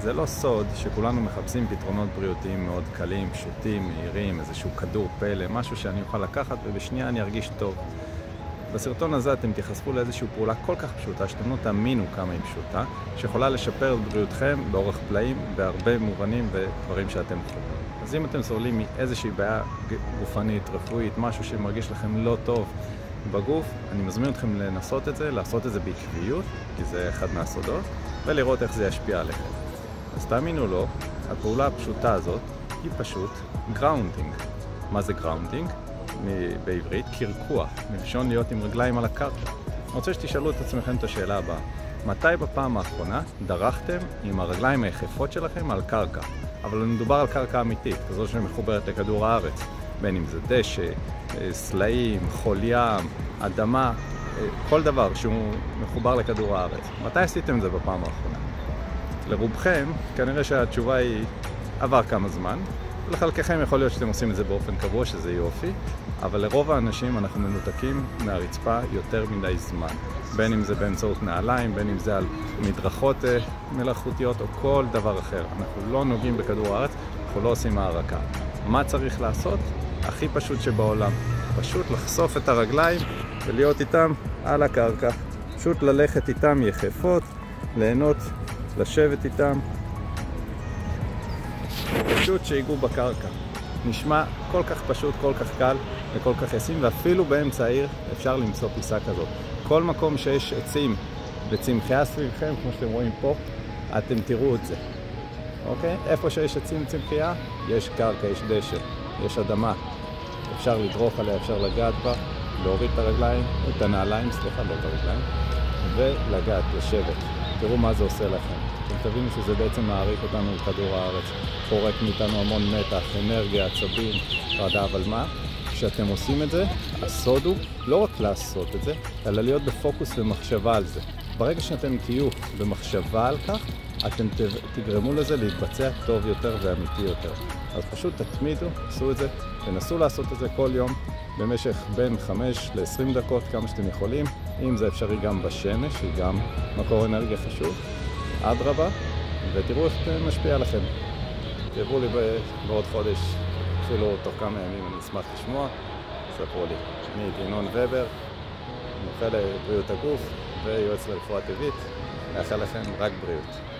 זה לא סוד שכולנו מחפשים פתרונות בריאותיים מאוד קלים, פשוטים, מהירים, איזשהו כדור פלא, משהו שאני אוכל לקחת ובשנייה אני ארגיש טוב. בסרטון הזה אתם תיחשפו לאיזושהי פעולה כל כך פשוטה, שאתם לא תאמינו כמה היא פשוטה, שיכולה לשפר את בריאותכם באורח פלאים, בהרבה מובנים ודברים שאתם חושבים. אז אם אתם סובלים מאיזושהי בעיה גופנית, רפואית, משהו שמרגיש לכם לא טוב בגוף, אני מזמין אתכם לנסות את זה, לעשות את זה בעקביות, כי זה אחד מהסודות, ולראות איך זה ישפיע עליכם. אז תאמינו לו, הפעולה הפשוטה הזאת היא פשוט גראונדינג. מה זה גראונדינג? בעברית, קרקוע, מלשון להיות עם רגליים על הקרקע. אני רוצה שתשאלו את עצמכם את השאלה הבאה. מתי בפעם האחרונה דרכתם עם הרגליים היחפות שלכם על קרקע? אבל מדובר על קרקע אמיתית, כזו שמחוברת לכדור הארץ. בין אם זה דשא, סלעים, חול ים, אדמה, כל דבר שהוא מחובר לכדור הארץ. מתי עשיתם את זה בפעם האחרונה? לרובכם, כנראה שהתשובה היא עבר כמה זמן. לחלקכם יכול להיות שאתם עושים את זה באופן קבוע, שזה יופי, אבל לרוב האנשים אנחנו מנותקים מהרצפה יותר מדי זמן. בין אם זה באמצעות נעליים, בין אם זה על מדרכות מלאכותיות או כל דבר אחר. אנחנו לא נוגעים בכדור הארץ, אנחנו לא עושים הערקה. מה צריך לעשות? הכי פשוט שבעולם. פשוט לחשוף את הרגליים ולהיות איתם על הקרקע. פשוט ללכת איתם יחפות, ליהנות, לשבת איתם. פשוט שיגעו בקרקע. נשמע כל כך פשוט, כל כך קל וכל כך ישים, ואפילו באמצע העיר אפשר למצוא פיסה כזאת. כל מקום שיש עצים וצמחייה סביבכם, כמו שאתם רואים פה, אתם תראו את זה. אוקיי? איפה שיש עצים וצמחייה, יש קרקע, יש דשא, יש אדמה. אפשר לדרוך עליה, אפשר לגעת בה, להוריד את הרגליים, את הנעליים, לא את הרגליים, ולגעת, לשבת. תראו מה זה עושה לכם. אתם תבינו שזה בעצם מעריך אותנו לכדור הארץ, פורק מאיתנו המון מתח, אנרגיה, עצבים, חרדה, אבל מה? כשאתם עושים את זה, הסוד הוא לא רק לעשות את זה, אלא להיות בפוקוס ומחשבה על זה. ברגע שאתם תהיו במחשבה על כך, אתם תגרמו לזה להתבצע טוב יותר ואמיתי יותר. אז פשוט תתמידו, עשו את זה, תנסו לעשות את זה כל יום, במשך בין 5 ל-20 דקות, כמה שאתם יכולים. אם זה אפשרי גם בשמש, שהיא גם מקור אנרגיה חשוב, אדרבה, ותראו איך זה משפיע עליכם. תראו לי בעוד חודש, אפילו תוך כמה ימים, אני אשמח לשמוע, ספרו לי. אני ינון ובר, מומחה לבריאות הגוף ויועץ לרפואה טבעית. מאחל לכם רק בריאות.